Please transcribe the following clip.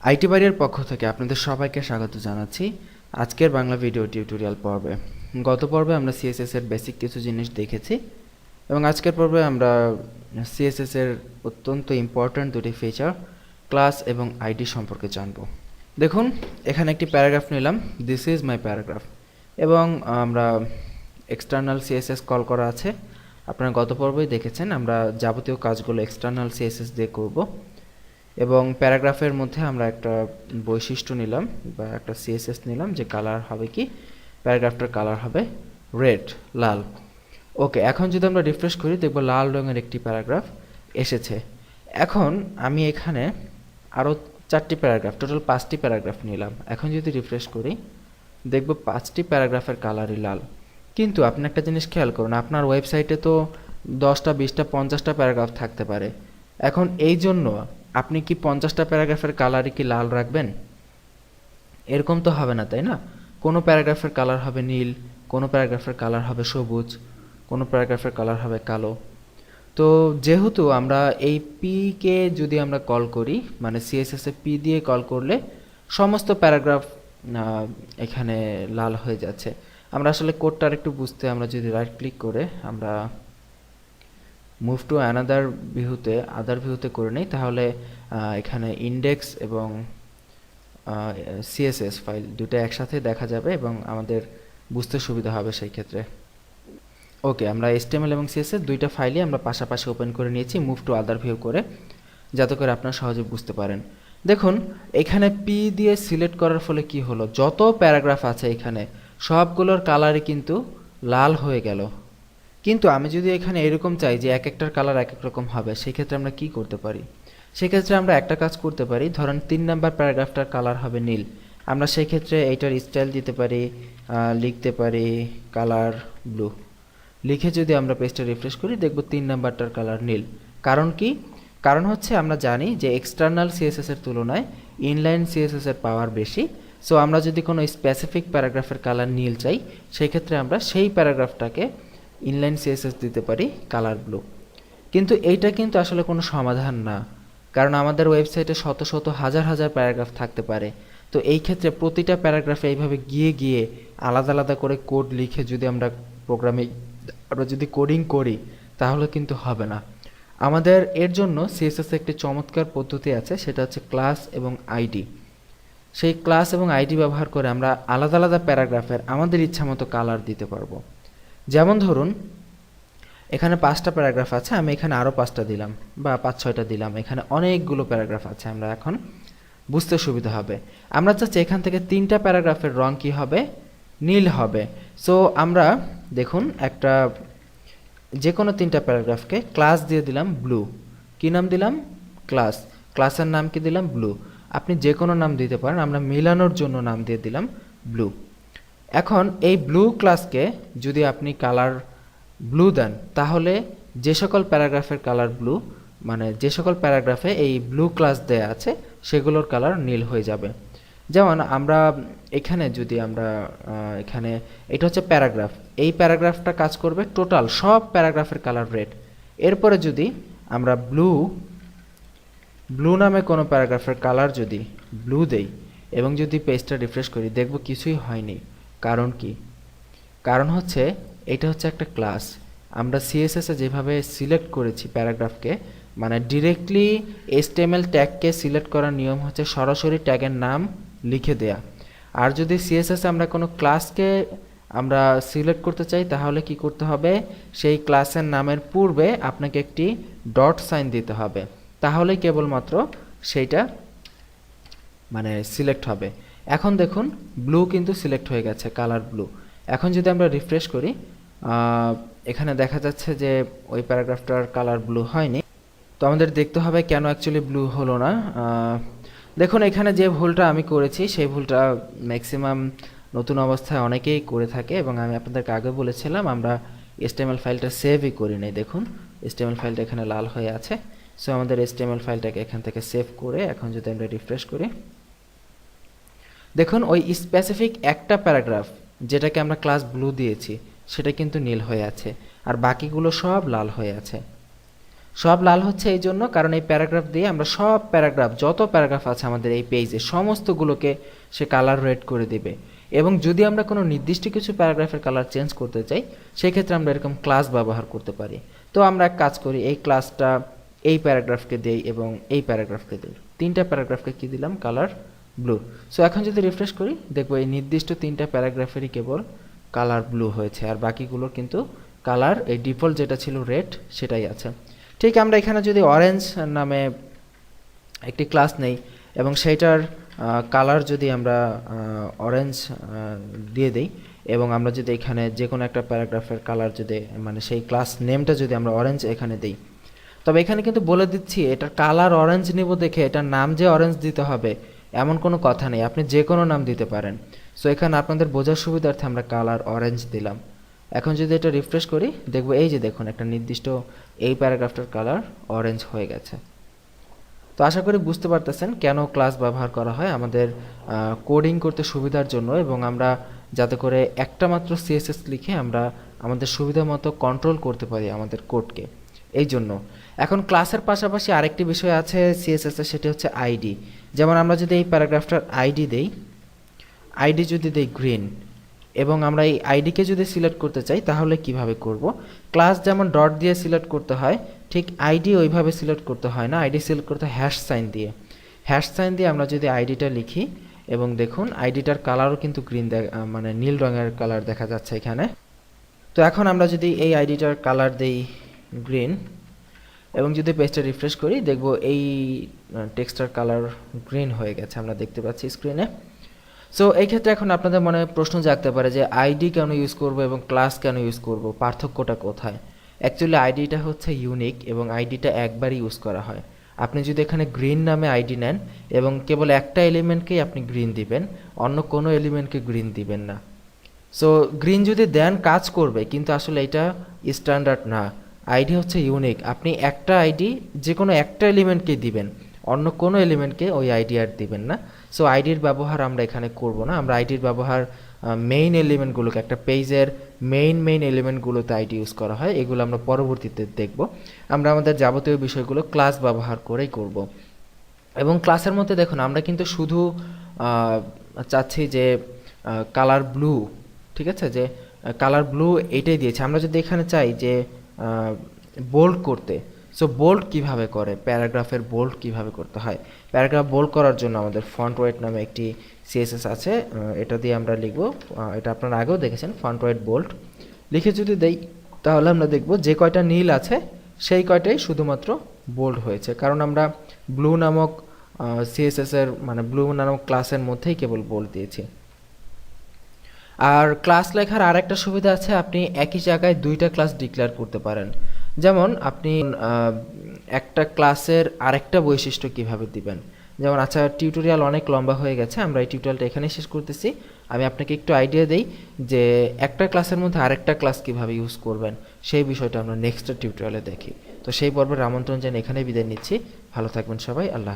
IT বাড়ির পক্ষ থেকে আপনাদের সবাইকে স্বাগত জানাচ্ছি আজকের বাংলা ভিডিও টিউটোরিয়াল পর্বে। গত পর্বে আমরা সিএসএস এর বেসিক কিছু জিনিস দেখেছি এবং আজকের পর্বে আমরা সিএসএস এর অত্যন্ত ইম্পর্ট্যান্ট দুটি ফিচার ক্লাস এবং আইডি সম্পর্কে জানব। দেখুন, এখানে একটি প্যারাগ্রাফ নিলাম, দিস ইজ মাই প্যারাগ্রাফ, এবং আমরা এক্সটার্নাল সিএসএস কল করা আছে। আপনারা গত পর্বেই দেখেছেন আমরা যাবতীয় কাজগুলো এক্সটার্নাল সিএসএস দিয়ে করব এবং প্যারাগ্রাফের মধ্যে আমরা একটা বৈশিষ্ট্য নিলাম বা একটা সিএসএস নিলাম যে কালার হবে কি, প্যারাগ্রাফটার কালার হবে রেড, লাল। ওকে, এখন যদি আমরা রিফ্রেশ করি দেখব লাল রঙের একটি প্যারাগ্রাফ এসেছে। এখন আমি এখানে আরও 4টি প্যারাগ্রাফ, টোটাল 5টি প্যারাগ্রাফ নিলাম। এখন যদি রিফ্রেশ করি দেখব 5টি প্যারাগ্রাফের কালারই লাল। কিন্তু আপনি একটা জিনিস খেয়াল করুন, আপনার ওয়েবসাইটে তো 10টা 20টা 50টা প্যারাগ্রাফ থাকতে পারে। এখন এই জন্য আপনি কি 50টা প্যারাগ্রাফের কালারই কি লাল রাখবেন? এরকম তো হবে না, তাই না? কোনো প্যারাগ্রাফের কালার হবে নীল, কোনো প্যারাগ্রাফের কালার হবে সবুজ, কোনো প্যারাগ্রাফের কালার হবে কালো। তো যেহেতু আমরা এই পি কে যদি আমরা কল করি, মানে সিএসএস এ পি দিয়ে কল করলে সমস্ত প্যারাগ্রাফ এখানে লাল হয়ে যাচ্ছে। আমরা আসলে কোডটা আরেকটু বুঝতে আমরা যদি রাইট ক্লিক করে আমরা মুভ টু আদার ভিউতে করে নেই, তাহলে এখানে ইন্ডেক্স এবং সিএসএস ফাইল দুটো একসাথে দেখা যাবে এবং আমাদের বুঝতে সুবিধা হবে সেই ক্ষেত্রে। ওকে, আমরা HTML এবং CSS দুইটা ফাইলই আমরা পাশাপাশি ওপেন করে নিয়েছি মুভ টু আদার ভিউ করে, যাতে করে আপনারা সহজে বুঝতে পারেন। দেখুন, এখানে পি দিয়ে সিলেক্ট করার ফলে কি হলো, যত প্যারাগ্রাফ আছে এখানে সবগুলোর কালারই কিন্তু লাল হয়ে গেল। কিন্তু আমি যদি এখানে এরকম চাই যে এক একটার কালার এক এক রকম হবে, সেক্ষেত্রে আমরা কি করতে পারি? সেক্ষেত্রে আমরা একটা কাজ করতে পারি, ধরেন 3 নাম্বার প্যারাগ্রাফটার কালার হবে নীল। আমরা সেই ক্ষেত্রে এইটার স্টাইল দিতে পারি, লিখতে পারি কালার ব্লু। লিখে যদি আমরা পেজটা রিফ্রেশ করি দেখব 3 নাম্বারটার কালার নীল। কারণ কি? কারণ হচ্ছে আমরা জানি যে এক্সটার্নাল সিএসএস এর তুলনায় ইনলাইন সিএসএস এর পাওয়ার বেশি। সো আমরা যদি কোনো স্পেসিফিক প্যারাগ্রাফের কালার নীল চাই, সেক্ষেত্রে আমরা সেই প্যারাগ্রাফটাকে ইনলাইন সিএসএস দিতে পারি কালার ব্লু। কিন্তু এইটা কিন্তু আসলে কোনো সমাধান না, কারণ আমাদের ওয়েবসাইটে শত শত হাজার হাজার প্যারাগ্রাফ থাকতে পারে। তো এই ক্ষেত্রে প্রতিটা প্যারাগ্রাফে এইভাবে গিয়ে আলাদা আলাদা করে কোড লিখে যদি আমরা প্রোগ্রামে যদি কোডিং করি তাহলে কিন্তু হবে না। আমাদের এর জন্য সিএসএস একটি চমৎকার পদ্ধতি আছে, সেটা হচ্ছে ক্লাস এবং আইডি। সেই ক্লাস এবং আইডি ব্যবহার করে আমরা আলাদা আলাদা প্যারাগ্রাফের আমাদের ইচ্ছা মতো কালার দিতে পারবো। যেমন ধরুন, এখানে 5টা প্যারাগ্রাফ আছে, আমি এখানে আরও 5টা দিলাম বা 5-6টা দিলাম। এখানে অনেকগুলো প্যারাগ্রাফ আছে, আমরা এখন বুঝতে সুবিধা হবে। আমরা চাচ্ছি এখান থেকে 3টা প্যারাগ্রাফের রং কি হবে? নীল হবে। সো আমরা দেখুন একটা যে কোনো 3টা প্যারাগ্রাফকে ক্লাস দিয়ে দিলাম ব্লু। কি নাম দিলাম? ক্লাস। ক্লাসের নাম কি দিলাম? ব্লু। আপনি যে কোনো নাম দিতে পারেন, আমরা মেলানোর জন্য নাম দিয়ে দিলাম ব্লু। এখন এই ব্লু ক্লাসকে যদি আপনি কালার ব্লু দেন, তাহলে যে সকল প্যারাগ্রাফের কালার ব্লু, মানে যে সকল প্যারাগ্রাফে এই ব্লু ক্লাস দেয়া আছে সেগুলোর কালার নীল হয়ে যাবে। যেমন আমরা এখানে যদি আমরা এখানে এটা হচ্ছে প্যারাগ্রাফ, এই প্যারাগ্রাফটা কাজ করবে টোটাল সব প্যারাগ্রাফের কালার রেড। এরপরে যদি আমরা ব্লু নামে কোনো প্যারাগ্রাফের কালার যদি ব্লু দেই এবং যদি পেজটা রিফ্রেশ করি দেখব কিছুই হয়নি। কারণ কি? কারণ হচ্ছে এটা হচ্ছে একটা ক্লাস। আমরা সিএসএস এ যেভাবে সিলেক্ট করেছি প্যারাগ্রাফকে, মানে ডিরেক্টলি HTML ট্যাগকে সিলেক্ট করার নিয়ম হচ্ছে সরাসরি ট্যাগের নাম লিখে দেয়া। আর যদি সিএসএস আমরা কোনো ক্লাসকে আমরা সিলেক্ট করতে চাই তাহলে কি করতে হবে? সেই ক্লাসের নামের পূর্বে আপনাকে একটি ডট সাইন দিতে হবে, তাহলেই কেবলমাত্র সেইটা মানে সিলেক্ট হবে। এখন দেখুন ব্লু কিন্তু সিলেক্ট হয়ে গেছে, কালার ব্লু। এখন যদি আমরা রিফ্রেশ করি এখানে দেখা যাচ্ছে যে ওই প্যারাগ্রাফটার কালার ব্লু হয়নি। তো আমাদের দেখতে হবে কেন অ্যাকচুয়ালি ব্লু হলো না। দেখুন, এখানে যে ভুলটা আমি করেছি সেই ভুলটা ম্যাক্সিমাম নতুন অবস্থায় অনেকেই করে থাকে এবং আমি আপনাদেরকে আগে বলেছিলাম আমরা HTML ফাইলটা সেভই করি নাই। দেখুন HTML ফাইলটা এখানে লাল হয়ে আছে। সো আমাদের HTML ফাইলটাকে এখান থেকে সেভ করে এখন যদি আমরা রিফ্রেশ করি দেখুন ওই স্পেসিফিক একটা প্যারাগ্রাফ যেটাকে আমরা ক্লাস ব্লু দিয়েছি সেটা কিন্তু নীল হয়ে আছে, আর বাকিগুলো সব লাল হয়ে আছে। সব লাল হচ্ছে এই জন্য কারণ এই প্যারাগ্রাফ দিয়ে আমরা সব প্যারাগ্রাফ, যত প্যারাগ্রাফ আছে আমাদের এই পেজে সমস্তগুলোকে সে কালার রেড করে দিবে। এবং যদি আমরা কোনো নির্দিষ্ট কিছু প্যারাগ্রাফের কালার চেঞ্জ করতে চাই, সেক্ষেত্রে আমরা এরকম ক্লাস ব্যবহার করতে পারি। তো আমরা এক কাজ করি, এই ক্লাসটা এই প্যারাগ্রাফকে দেই এবং এই প্যারাগ্রাফকে দিই, তিনটা প্যারাগ্রাফকে কি দিলাম, কালার ব্লু। সো এখন যদি রিফ্রেশ করি, দেখবো এই নির্দিষ্ট তিনটা প্যারাগ্রাফেরই কেবল কালার ব্লু হয়েছে, আর বাকিগুলোর কিন্তু কালার এই ডিফল্ট যেটা ছিল রেড সেটাই আছে। ঠিক আমরা এখানে যদি অরেঞ্জ নামে একটি ক্লাস নেই এবং সেইটার কালার যদি আমরা অরেঞ্জ দিয়ে দিই, এবং আমরা যদি এখানে যে কোনো একটা প্যারাগ্রাফের কালার যদি, মানে সেই ক্লাস নেমটা যদি আমরা অরেঞ্জ এখানে দিই, তবে এখানে কিন্তু বলে দিচ্ছি এটার কালার অরেঞ্জ নিব দেখে এটার নাম যে অরেঞ্জ দিতে হবে এমন কোনো কথা নেই, আপনি যে কোনো নাম দিতে পারেন। সো এখানে আপনাদের বোঝার সুবিধার্থে আমরা কালার অরেঞ্জ দিলাম। এখন যদি এটা রিফ্রেশ করি, দেখব এই যে দেখুন একটা নির্দিষ্ট এই প্যারাগ্রাফটার কালার অরেঞ্জ হয়ে গেছে। তো আশা করি বুঝতে পারতেছেন কেন ক্লাস ব্যবহার করা হয়, আমাদের কোডিং করতে সুবিধার জন্য, এবং আমরা যাতে করে একটা মাত্র সিএসএস লিখে আমরা আমাদের সুবিধা মতো কন্ট্রোল করতে পারি আমাদের কোডকে, এই জন্য। এখন ক্লাসের পাশাপাশি আরেকটি বিষয় আছে সিএসএস এর, সেটি হচ্ছে আইডি। যেমন আমরা যদি এই প্যারাগ্রাফটার আইডি দেই, আইডি যদি দেই গ্রিন, এবং আমরা এই আইডিকে যদি সিলেক্ট করতে চাই তাহলে কিভাবে করব, ক্লাস যেমন ডট দিয়ে সিলেক্ট করতে হয় ঠিক আইডি ওইভাবে সিলেক্ট করতে হয় না, আইডি সিলেক্ট করতে হ্যাশ সাইন দিয়ে। হ্যাশ সাইন দিয়ে আমরা যদি আইডিটা লিখি, এবং দেখুন আইডিটার কালারও কিন্তু গ্রিন, মানে নীল রঙের কালার দেখা যাচ্ছে এখানে। তো এখন আমরা যদি এই আইডিটার কালার দেই গ্রিন, এবং যদি পেজটা রিফ্রেশ করি, দেখব এই টেক্সটার কালার গ্রিন হয়ে গেছে, আমরা দেখতে পাচ্ছি স্ক্রিনে। সো এই ক্ষেত্রে এখন আপনাদের মনে প্রশ্ন জাগতে পারে যে আইডি কেন ইউজ করব এবং ক্লাস কেন ইউজ করব, পার্থক্যটা কোথায়? অ্যাকচুয়ালি আইডিটা হচ্ছে ইউনিক এবং আইডিটা একবারই ইউজ করা হয়। আপনি যদি এখানে গ্রিন নামে আইডি নেন এবং কেবল একটা এলিমেন্টকেই আপনি গ্রিন দিবেন, অন্য কোনো এলিমেন্টকে গ্রিন দিবেন না। সো গ্রিন যদি দেন কাজ করবে, কিন্তু আসলে এটা স্ট্যান্ডার্ড না। আইডি হচ্ছে ইউনিক, আপনি একটা আইডি যে কোনো একটা এলিমেন্টকেই দিবেন, অন্য কোনো এলিমেন্টকে ওই আইডি আর দিবেন না। সো আইডির ব্যবহার আমরা এখানে করব না, আমরা আইডির ব্যবহার মেইন এলিমেন্টগুলোকে, একটা পেজের মেইন এলিমেন্টগুলোতে আইডি ইউজ করা হয়, এগুলো আমরা পরবর্তীতে দেখব। আমরা আমাদের যাবতীয় বিষয়গুলো ক্লাস ব্যবহার করেই করব। এবং ক্লাসের মধ্যে দেখুন আমরা কিন্তু শুধু চাচ্ছি যে কালার ব্লু, ঠিক আছে, যে কালার ব্লু এইটাই দিয়েছে। আমরা যদি এখানে চাই যে বোল্ড করতে, সো বোল্ড কিভাবে করে, প্যারাগ্রাফের বোল্ড কিভাবে করতে হয়, প্যারাগ্রাফ বোল্ড করার জন্য আমাদের ফন্ট ওয়েট নামে একটি সিএসএস আছে, এটা দিয়ে আমরা লিখব। এটা আপনারা আগেও দেখেছেন, ফন্ট ওয়েট বোল্ড লিখে যদি দেই, তাহলে আমরা দেখব যে কয়টা নীল আছে সেই কয়টাই শুধুমাত্র বোল্ড হয়েছে, কারণ আমরা ব্লু নামক সিএসএস এর, মানে ব্লু নামক ক্লাসের মধ্যেই কেবল বোল্ড দিয়েছি। আর ক্লাস লেখার আরেকটা সুবিধা আছে, আপনি একই জায়গায় দুইটা ক্লাস ডিক্লেয়ার করতে পারেন। যেমন আপনি একটা ক্লাসের আরেকটা বৈশিষ্ট্য কিভাবে দিবেন, যেমন, আচ্ছা টিউটোরিয়াল অনেক লম্বা হয়ে গেছে, আমরা এই টিউটোরিয়ালটা এখানেই শেষ করতেছি। আমি আপনাকে একটু আইডিয়া দেই যে একটা ক্লাসের মধ্যে আরেকটা ক্লাস কিভাবে ইউজ করবেন, সেই বিষয়টা আমরা নেক্সট টিউটোরিয়ালে দেখি। তো সেই পর্বের আমন্ত্রণ জানিয়ে এখানেই বিদায় নিচ্ছি। ভালো থাকবেন সবাই, আল্লাহ।